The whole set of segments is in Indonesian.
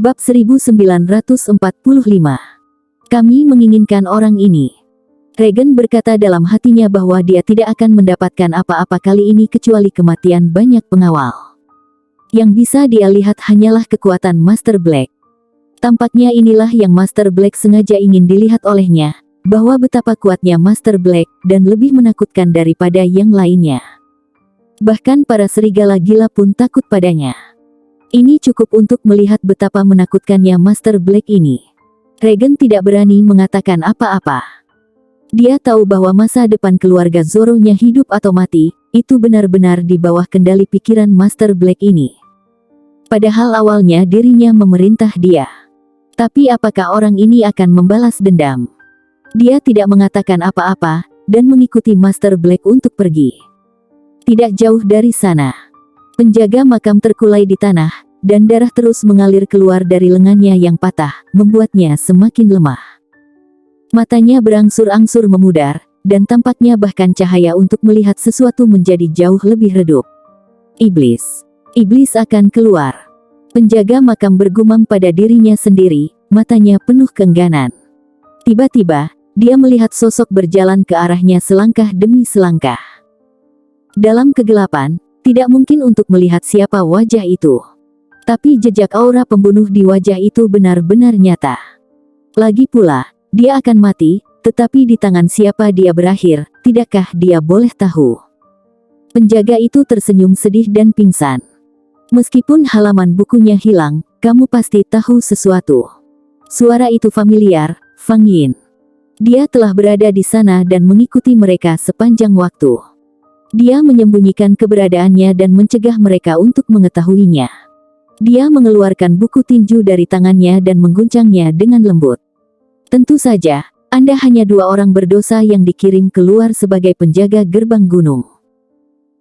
Bab 1945. Kami menginginkan orang ini. Regan berkata dalam hatinya bahwa dia tidak akan mendapatkan apa-apa kali ini kecuali kematian banyak pengawal. Yang bisa dia lihat hanyalah kekuatan Master Black. Tampaknya inilah yang Master Black sengaja ingin dilihat olehnya, bahwa betapa kuatnya Master Black dan lebih menakutkan daripada yang lainnya. Bahkan para serigala gila pun takut padanya. Ini cukup untuk melihat betapa menakutkannya Master Black ini. Regan tidak berani mengatakan apa-apa. Dia tahu bahwa masa depan keluarga Zoro-nya hidup atau mati, itu benar-benar di bawah kendali pikiran Master Black ini. Padahal awalnya dirinya memerintah dia. Tapi apakah orang ini akan membalas dendam? Dia tidak mengatakan apa-apa, dan mengikuti Master Black untuk pergi. Tidak jauh dari sana, penjaga makam terkulai di tanah, dan darah terus mengalir keluar dari lengannya yang patah, membuatnya semakin lemah. Matanya berangsur-angsur memudar, dan tampaknya bahkan cahaya untuk melihat sesuatu menjadi jauh lebih redup. Iblis. Iblis akan keluar. Penjaga makam bergumam pada dirinya sendiri, matanya penuh keengganan. Tiba-tiba, dia melihat sosok berjalan ke arahnya selangkah demi selangkah. Dalam kegelapan, tidak mungkin untuk melihat siapa wajah itu. Tapi jejak aura pembunuh di wajah itu benar-benar nyata. Lagi pula, dia akan mati, tetapi di tangan siapa dia berakhir, tidakkah dia boleh tahu? Penjaga itu tersenyum sedih dan pingsan. Meskipun halaman bukunya hilang, kamu pasti tahu sesuatu. Suara itu familiar, Fang Yin. Dia telah berada di sana dan mengikuti mereka sepanjang waktu. Dia menyembunyikan keberadaannya dan mencegah mereka untuk mengetahuinya. Dia mengeluarkan buku tinju dari tangannya dan mengguncangnya dengan lembut. Tentu saja, Anda hanya 2 orang berdosa yang dikirim keluar sebagai penjaga gerbang gunung.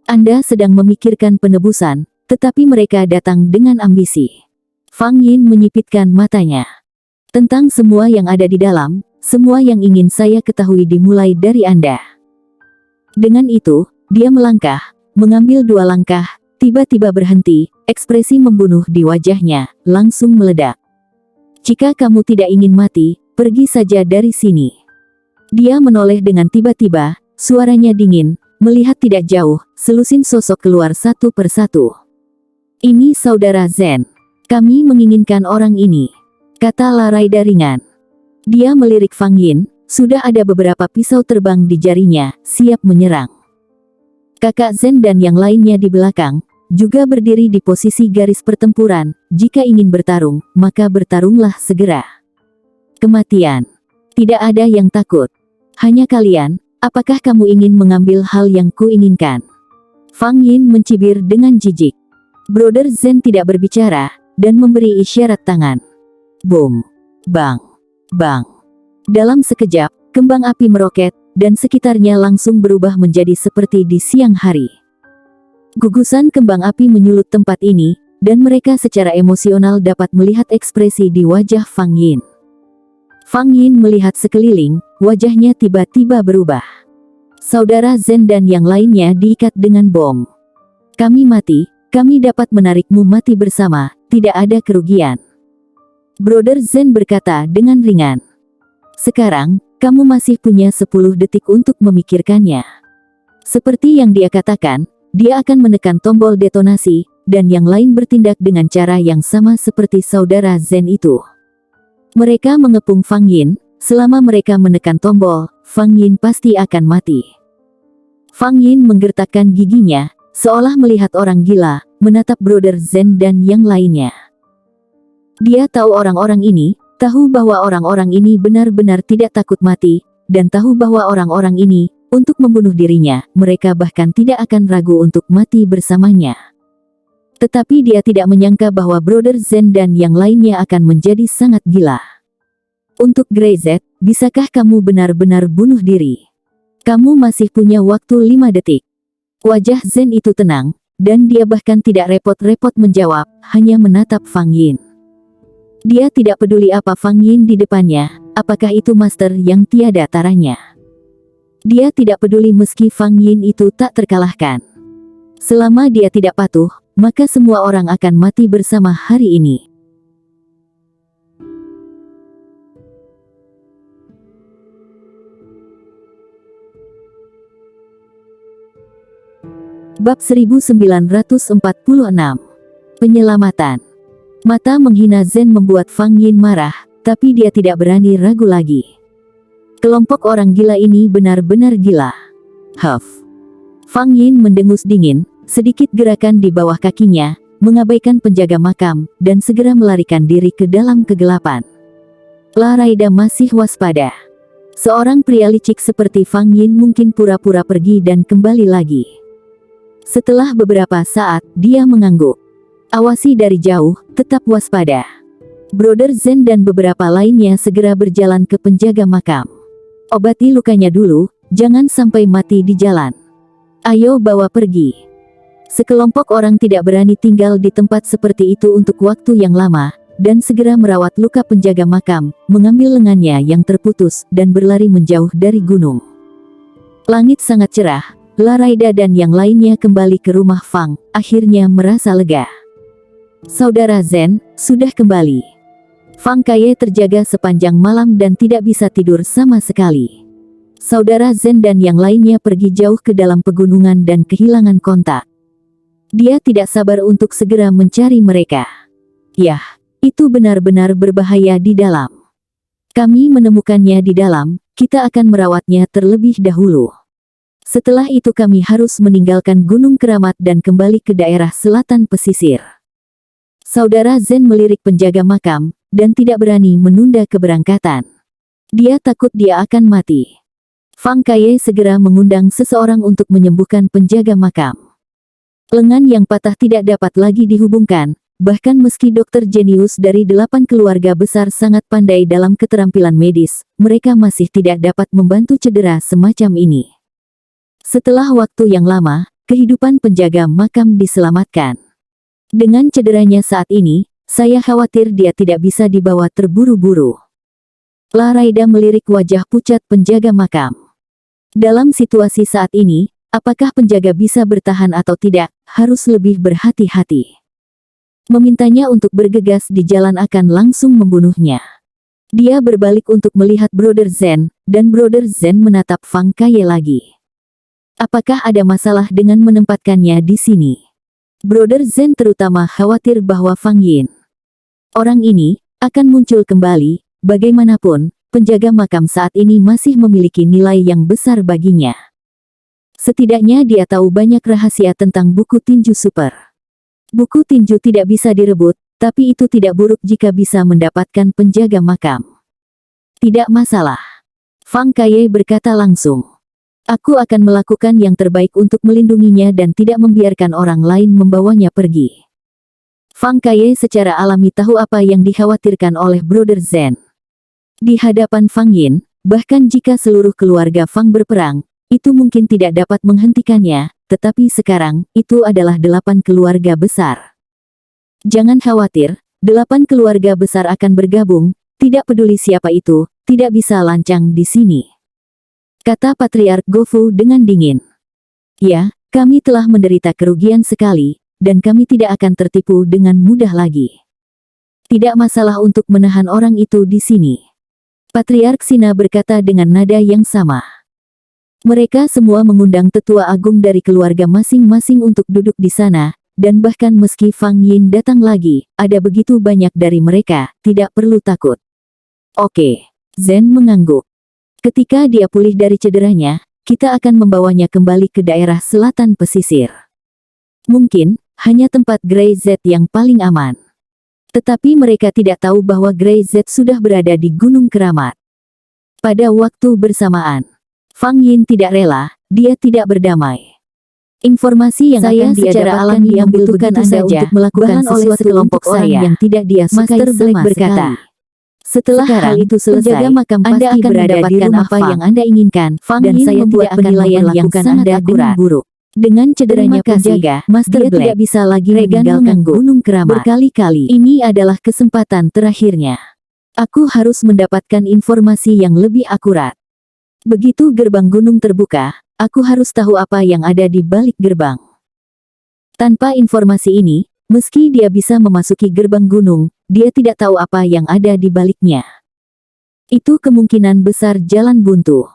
Anda sedang memikirkan penebusan, tetapi mereka datang dengan ambisi. Fang Yin menyipitkan matanya. Tentang semua yang ada di dalam, semua yang ingin saya ketahui dimulai dari Anda. Dengan itu, dia melangkah, mengambil 2 langkah, tiba-tiba berhenti, ekspresi membunuh di wajahnya langsung meledak. Jika kamu tidak ingin mati, pergi saja dari sini. Dia menoleh dengan tiba-tiba, suaranya dingin, melihat tidak jauh, selusin sosok keluar satu persatu. Ini saudara Zen. Kami menginginkan orang ini, kata Laraida ringan. Dia melirik Fang Yin, sudah ada beberapa pisau terbang di jarinya, siap menyerang. Kakak Zen dan yang lainnya di belakang, juga berdiri di posisi garis pertempuran. Jika ingin bertarung, maka bertarunglah segera. Kematian. Tidak ada yang takut. Hanya kalian, apakah kamu ingin mengambil hal yang kuinginkan? Fang Yin mencibir dengan jijik. Brother Zen tidak berbicara, dan memberi isyarat tangan. Boom. Bang. Bang. Dalam sekejap, kembang api meroket, dan sekitarnya langsung berubah menjadi seperti di siang hari. Gugusan kembang api menyulut tempat ini, dan mereka secara emosional dapat melihat ekspresi di wajah Fang Yin. Fang Yin melihat sekeliling, wajahnya tiba-tiba berubah. Saudara Zen dan yang lainnya diikat dengan bom. Kami mati, kami dapat menarikmu mati bersama, tidak ada kerugian. Brother Zen berkata dengan ringan. Sekarang, kamu masih punya 10 detik untuk memikirkannya. Seperti yang dia katakan, dia akan menekan tombol detonasi, dan yang lain bertindak dengan cara yang sama seperti saudara Zen itu. Mereka mengepung Fang Yin, selama mereka menekan tombol, Fang Yin pasti akan mati. Fang Yin menggertakkan giginya, seolah melihat orang gila, menatap Brother Zen dan yang lainnya. Dia tahu orang-orang ini, tahu bahwa orang-orang ini benar-benar tidak takut mati, dan tahu bahwa orang-orang ini, untuk membunuh dirinya, mereka bahkan tidak akan ragu untuk mati bersamanya. Tetapi dia tidak menyangka bahwa Brother Zen dan yang lainnya akan menjadi sangat gila. Untuk Grey Z, bisakah kamu benar-benar bunuh diri? Kamu masih punya waktu 5 detik. Wajah Zen itu tenang, dan dia bahkan tidak repot-repot menjawab, hanya menatap Fang Yin. Dia tidak peduli apa Fang Yin di depannya, apakah itu master yang tiada taranya. Dia tidak peduli meski Fang Yin itu tak terkalahkan. Selama dia tidak patuh, maka semua orang akan mati bersama hari ini. Bab 1946. Penyelamatan. Mata menghina Zen membuat Fang Yin marah, tapi dia tidak berani ragu lagi. Kelompok orang gila ini benar-benar gila. Huff. Fang Yin mendengus dingin, sedikit gerakan di bawah kakinya, mengabaikan penjaga makam, dan segera melarikan diri ke dalam kegelapan. La Raida masih waspada. Seorang pria licik seperti Fang Yin mungkin pura-pura pergi dan kembali lagi. Setelah beberapa saat, dia mengangguk. Awasi dari jauh, tetap waspada. Brother Zen dan beberapa lainnya segera berjalan ke penjaga makam. Obati lukanya dulu, jangan sampai mati di jalan. Ayo bawa pergi. Sekelompok orang tidak berani tinggal di tempat seperti itu untuk waktu yang lama, dan segera merawat luka penjaga makam, mengambil lengannya yang terputus, dan berlari menjauh dari gunung. Langit sangat cerah. La Raida dan yang lainnya kembali ke rumah Fang, akhirnya merasa lega. Saudara Zen, sudah kembali. Fang Kaye terjaga sepanjang malam dan tidak bisa tidur sama sekali. Saudara Zen dan yang lainnya pergi jauh ke dalam pegunungan dan kehilangan kontak. Dia tidak sabar untuk segera mencari mereka. Yah, itu benar-benar berbahaya di dalam. Kami menemukannya di dalam, kita akan merawatnya terlebih dahulu. Setelah itu kami harus meninggalkan Gunung Keramat dan kembali ke daerah selatan pesisir. Saudara Zen melirik penjaga makam, dan tidak berani menunda keberangkatan. Dia takut dia akan mati. Fang Kaye segera mengundang seseorang untuk menyembuhkan penjaga makam. Lengan yang patah tidak dapat lagi dihubungkan, bahkan meski dokter jenius dari 8 keluarga besar sangat pandai dalam keterampilan medis, mereka masih tidak dapat membantu cedera semacam ini. Setelah waktu yang lama, kehidupan penjaga makam diselamatkan. Dengan cederanya saat ini, saya khawatir dia tidak bisa dibawa terburu-buru. La Raida melirik wajah pucat penjaga makam. Dalam situasi saat ini, apakah penjaga bisa bertahan atau tidak, harus lebih berhati-hati. Memintanya untuk bergegas di jalan akan langsung membunuhnya. Dia berbalik untuk melihat Brother Zen, dan Brother Zen menatap Fang Kaye lagi. Apakah ada masalah dengan menempatkannya di sini? Brother Zen terutama khawatir bahwa Fang Yin, orang ini, akan muncul kembali. Bagaimanapun, penjaga makam saat ini masih memiliki nilai yang besar baginya. Setidaknya dia tahu banyak rahasia tentang buku tinju super. Buku tinju tidak bisa direbut, tapi itu tidak buruk jika bisa mendapatkan penjaga makam. Tidak masalah. Fang Kaye berkata langsung. Aku akan melakukan yang terbaik untuk melindunginya dan tidak membiarkan orang lain membawanya pergi. Fang Kaye secara alami tahu apa yang dikhawatirkan oleh Brother Zen. Di hadapan Fang Yin, bahkan jika seluruh keluarga Fang berperang, itu mungkin tidak dapat menghentikannya, tetapi sekarang, itu adalah 8 keluarga besar. Jangan khawatir, 8 keluarga besar akan bergabung, tidak peduli siapa itu, tidak bisa lancang di sini. Kata Patriark Gofu dengan dingin. Ya, kami telah menderita kerugian sekali, dan kami tidak akan tertipu dengan mudah lagi. Tidak masalah untuk menahan orang itu di sini. Patriark Sina berkata dengan nada yang sama. Mereka semua mengundang tetua agung dari keluarga masing-masing untuk duduk di sana, dan bahkan meski Fang Yin datang lagi, ada begitu banyak dari mereka, tidak perlu takut. Oke, Zen mengangguk. Ketika dia pulih dari cederanya, kita akan membawanya kembali ke daerah selatan pesisir. Mungkin, hanya tempat Grey Z yang paling aman. Tetapi mereka tidak tahu bahwa Grey Z sudah berada di Gunung Keramat. Pada waktu bersamaan, Fang Yin tidak rela, dia tidak berdamai. Informasi yang akan dia dapatkan alami yang membutuhkan Anda untuk melakukan sesuatu kelompok orang yang tidak dia sukai sama berkata. Setelah hal itu selesai, Anda akan mendapatkan apa yang Anda inginkan, dan saya tidak akan melakukan Anda dengan buruk. Dengan cederanya penjaga, dia tidak bisa lagi meninggalkan Gunung Keramat berkali-kali. Ini adalah kesempatan terakhirnya. Aku harus mendapatkan informasi yang lebih akurat. Begitu gerbang gunung terbuka, aku harus tahu apa yang ada di balik gerbang. Tanpa informasi ini, meski dia bisa memasuki gerbang gunung, dia tidak tahu apa yang ada di baliknya. Itu kemungkinan besar jalan buntu.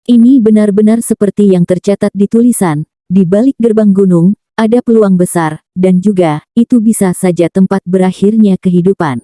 Ini benar-benar seperti yang tercatat di tulisan, Di balik gerbang gunung, ada peluang besar, dan juga, itu bisa saja tempat berakhirnya kehidupan.